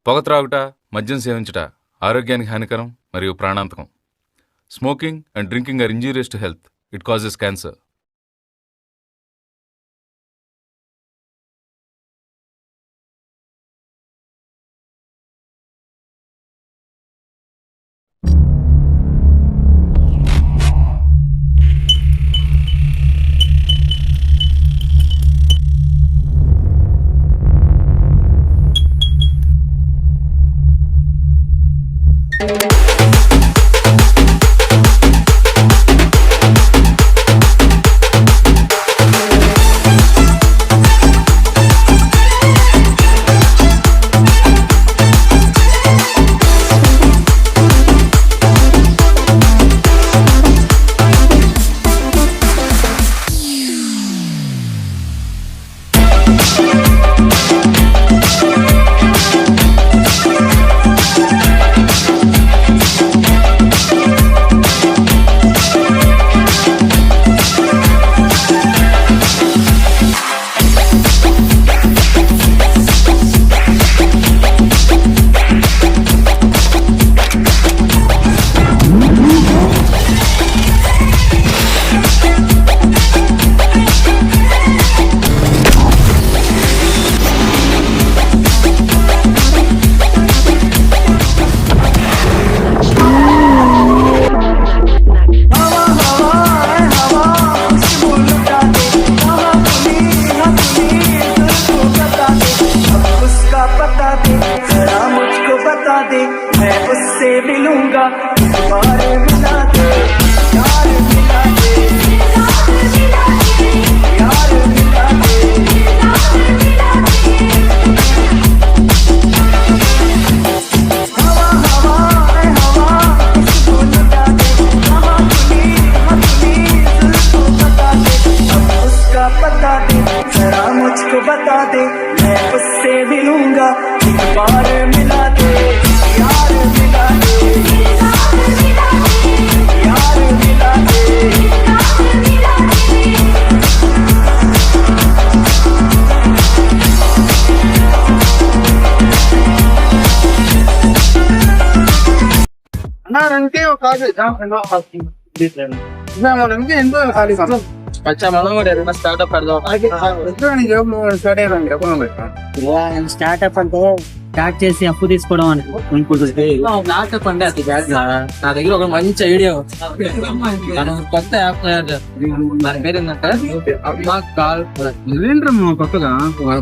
పొగ త్రాగుట, మద్యం సేవించుట ఆరోగ్యానికి హానికరం మరియు ప్రాణాంతకం. Smoking and drinking are injurious to health. It causes cancer. Startup అంటే స్టార్ట్ చేసి అప్పు తీసుకోవడం స్టార్ట్అప్ అంటే అది నా దగ్గర ఒక మంచి ఐడియా కొత్త యాప్ దాని పేరు ఏంటంటే అమ్మ కాల్. కొత్తగా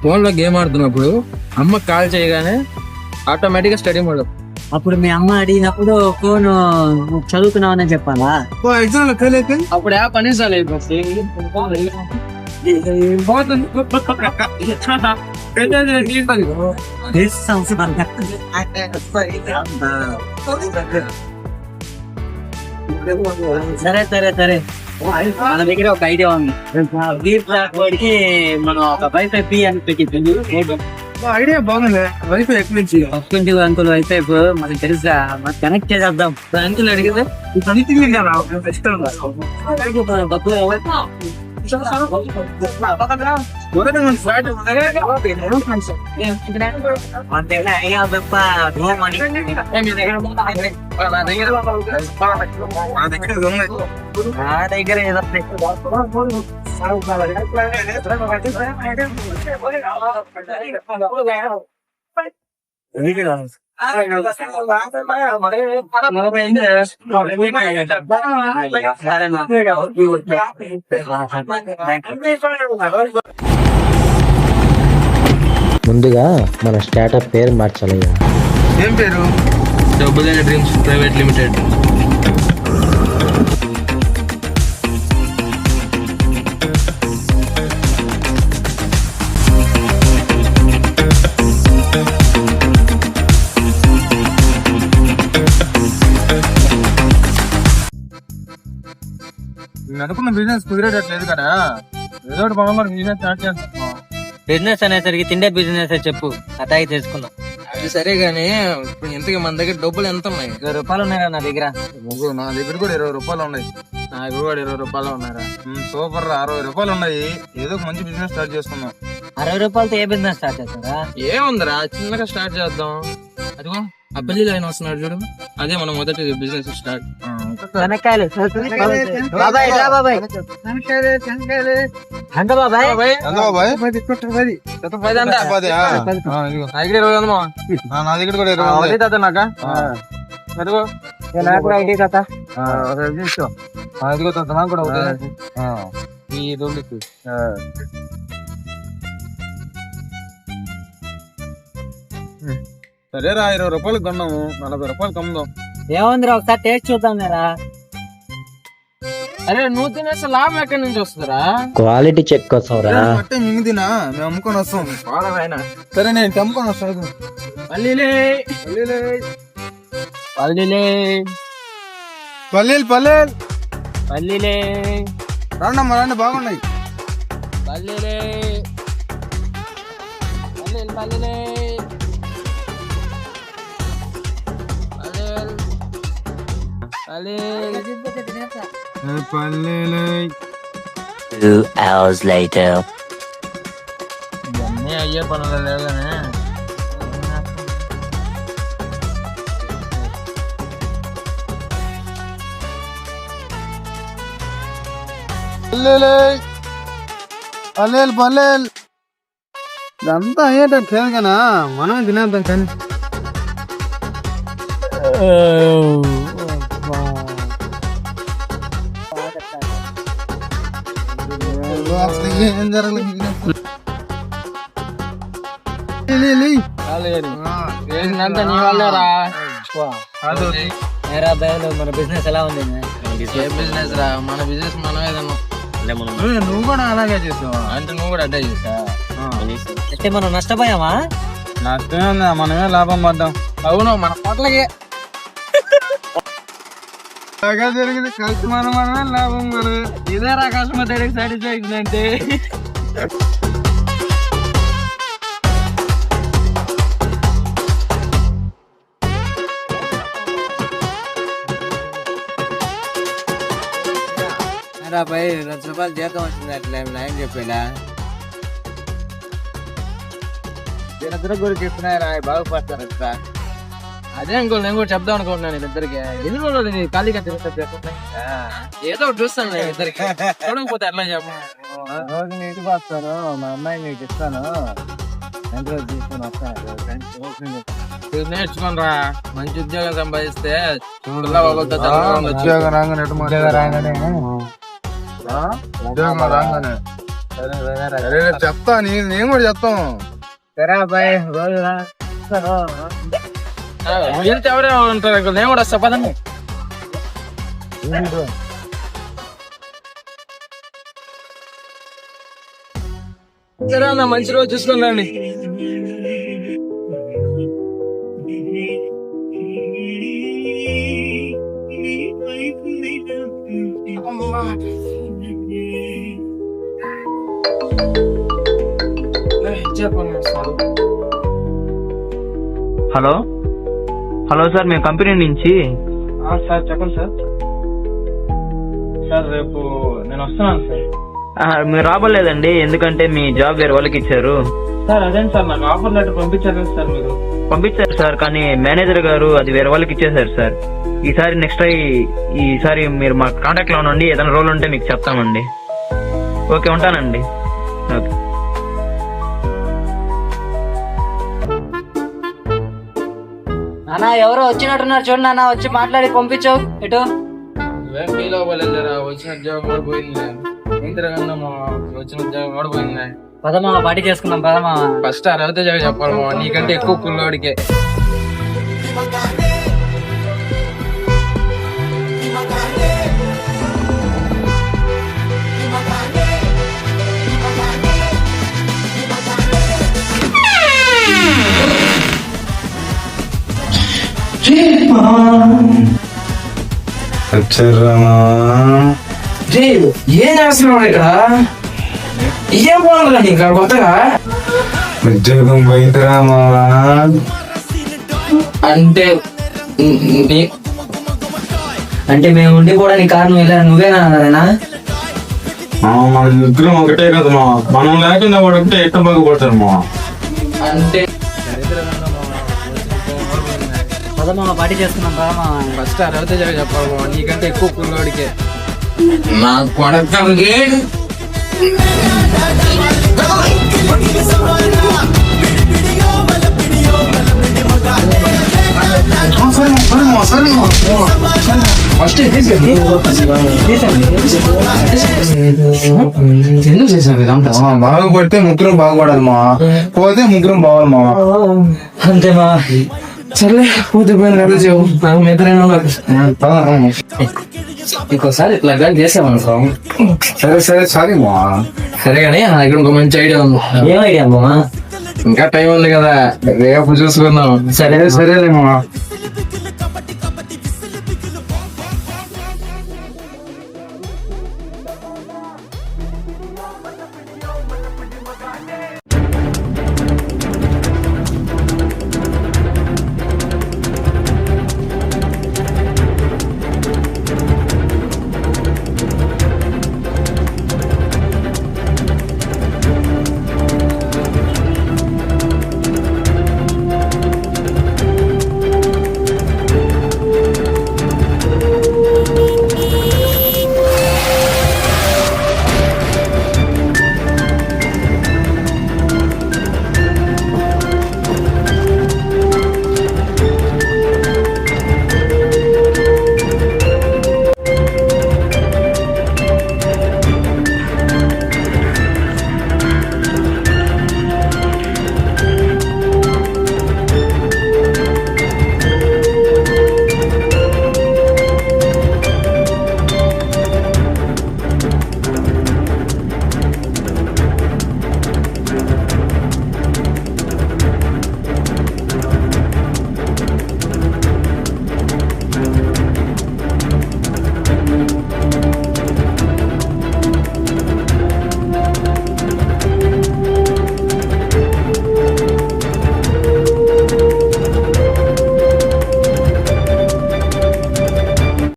ఫోన్ లో గేమ్ ఆడుతున్నప్పుడు అమ్మ కాల్ చేయగానే ఆటోమేటిక్ గా స్టడీ మోడ్. అప్పుడు మీ అమ్మ అడిగినప్పుడు ఫోన్ చదువుతున్నావని చెప్పాలా? అప్పుడు యాప్ అనేసాలి. సరే సరే సరే మన దగ్గర ఒక ఐడియా ఉంది. వాడికి మనం ఒక వైఫై పి అని పెట్టింది. ఐడియా బాగుంది. వైఫై ఎక్కడి నుంచి అంకుల్ వైఫై మనకి తెలుసా, మనకి కనెక్ట్ చేసేద్దాం. అంకుల్ అడిగితే నా దగ్గర ముందుగా మన స్టార్ట్అప్ పేరు మార్చాలయ్యా. ఏం పేరు? డబ్బుల్ డ్రీమ్స్ ప్రైవేట్ లిమిటెడ్. అనుకున్న బిజినెస్ కుదిరేటట్లేదు కదా, ఏదో ఒకటి మనం కూడా బిజినెస్ స్టార్ట్ చేస్తాం. బిజినెస్ అనేసరికి తిండే బిజినెస్ చెప్పు, అటాయి చేసుకుందాం. అది సరే గానీ ఇప్పుడు ఇంతకీ మన దగ్గర డబ్బులు ఎంత ఉన్నాయి? 20 రూపాయలు ఉన్నాయా నా దగ్గర? నా దగ్గర కూడా 20 రూపాయలు ఉన్నాయి. నా దగ్గర కూడా 20 రూపాయలు ఉన్నారా? సూపర్ రా, 60 రూపాయలు ఉన్నాయి. ఏదో ఒక మంచి బిజినెస్ స్టార్ట్ చేసుకుందాం. 60 రూపాయలతో ఏ బిజినెస్ స్టార్ట్ చేస్తారా? ఏముందిరా, చిన్నగా స్టార్ట్ చేద్దాం. అదిగో ఆ పెళ్లి లైన్ వస్తున్నాడు చూడు, అదే మనం మొదటి బిజినెస్ స్టార్ట్. శనక్కాయలు బాబాయ్, రా బాబాయ్. హంగ బాబాయ్. నా దగ్గర కూడా 20 తాత నాకా. అదిగో నాకు కూడా ఐడి కదా. అదిగో తాత నాకు కూడా ఒకటి. ఈ దొంగకి సరేరా, 20 రూపాయలు కొన్నాము, 40 రూపాయలు కమ్ముదాం. ఏముందిరా, ఒకసారి టేస్ట్ చూద్దాం లేరా. అరే నువ్వు తినేస్తే లాభం ఎక్కడి నుంచి వస్తుందిరా? క్వాలిటీ చెక్ కోసం రా. అంటే మేము తినా, మేము అమ్ముకొని వస్తాం. సరే నేను అమ్ముకొని వస్తాను. పల్లీలే రండమ్మా, రండి, బాగున్నాయి. పల్లీలే Two hours later. ఇవన్నీ అయ్యే పనులు లేవుగానే. పల్లెలు ఇదంతా అయ్యేటట్టు లేదు కదా, మనమే తినేద్దాం కానీ. ఏం జరగలేదు. నీ వాళ్ళరా ఏరా బయలు, మన బిజినెస్ ఎలా ఉంది? ఏ బిజినెస్ రా, మన బిజినెస్ మనమే తిన్నాం. నువ్వు కూడా అలాగే చేసావా? అంటే నువ్వు కూడా అడ్డే చేసా. అంటే మనం నష్టపోయామా? నష్టమే ఉందా, మనమే లాభం పడ్డాం. అవును, మన పొట్లకే జరిగింది. ఖర్చు మనమే, లాభం మనమే. ఇదే రా కస్టమర్ సాటిస్ఫాక్షన్ అంటే. పై 2 రూపాయలు జీతం వచ్చింది, అట్లా ఏం చెప్పాడా? వీళ్ళిద్దరు గురించి చెప్తున్నారా, బాగుపడతారు అట్లా. అదే ఇంకో నేను కూడా చెప్దాం అనుకుంటున్నాను వీళ్ళిద్దరికి. ఎన్ని రోజులు ఖాళీగా తిరుగుతుంది? ఏదో ఒకటి చూస్తాను ఇద్దరికి, చూడకపోతే ఎట్లా చెప్పు. రోజు నీటికి వస్తాను, మా అమ్మాయి నీకు ఇస్తాను, ఎంత రోజు తీసుకుని వస్తాను. నేర్చుకోని రా, మంచి ఉద్యోగం సంపాదిస్తే ఉద్యోగం రాగానే చెప్తా, నేను కూడా చెప్తాం. సరే అబ్బాయి, రోజు ఎవరెవరు ఉంటారు, నేను కూడా వస్తా పదండి. సరే అన్న, మంచి రోజు చూసుకోండి. హలో సార్, మేము కంపెనీ నుంచి. సార్ చెప్పండి సార్. సార్ రేపు నేను వస్తున్నాను సార్. మీరు రాబోలేదండి, ఎందుకంటే మీ జాబ్ వేరే వాళ్ళకి ఇచ్చారు. సార్ అదేం సార్, నాకు ఆఫర్ లెటర్ పంపించారు సార్. మీరు పంపించారు సార్, కానీ మేనేజర్ గారు అది వేరే వాళ్ళకి ఇచ్చేసారు సార్. ఈసారి మీరు మా కాంటాక్ట్ లో ఉండండి, ఏదైనా రోల్ ఉంటే మీకు చెప్తామండి. ఓకే, ఉంటానండి. ఓకే. నాన్న ఎవరో వచ్చినట్టున్నారు చూడు నాన్న, వచ్చి మాట్లాడి పంపించావు ఇటు. ఫీల్ అవ్వలేదురా, వచ్చిన ఉద్యోగం కూడా పోయింది. వచ్చిన ఉద్యోగం కూడా పోయింది. పదమా పార్టీ చేసుకున్నాం, పదమా. ఫస్ట్ ఆ రవితేజ చెప్పాలి, నీకంటే ఎక్కువ కుల్లోడికే. ఏం చేస్తున్నావు ఇక్కడ? ఏం పోవాలా ఇంకా కొత్తగా? ఉద్యోగం పోయిందిరా మావా. అంటే మేము ఉండిపోవడానికి కారణం ఇలా నువ్వేనా? మన ముగ్గురం ఒకటే కదా మా, మనం లేకుండా వాడు ఒకటే ఎట్ట బాగుపడతారు మా. అంటే పదమా పార్టీ చేసుకున్నాం రామా. ఫస్ట్ అర్హత చెప్పాలి నీకంటే ఎక్కువ కుర్రోడికే నా కొడకండి. ఫస్ట్ ఎందుకు చేసావు ఇదంతా? బాగుపడితే ముగ్గురం బాగుపడాలి మా, పోతే ముగ్గురం బావాలి మా. అంతే మా. సర్లే పోతే పోయిన నాకు మిత్రైనా ఇంకోసారి ఇట్లా కానీ చేసామనుకో. సరే సరే సారీ మా. సరే కానీ నా దగ్గర ఇంకో మంచి ఐడియా ఉంది. ఏం ఐడియా అమ్మా? ఇంకా టైం ఉంది కదా, రేపు చూసుకుందాం. సరే సరేలే మా.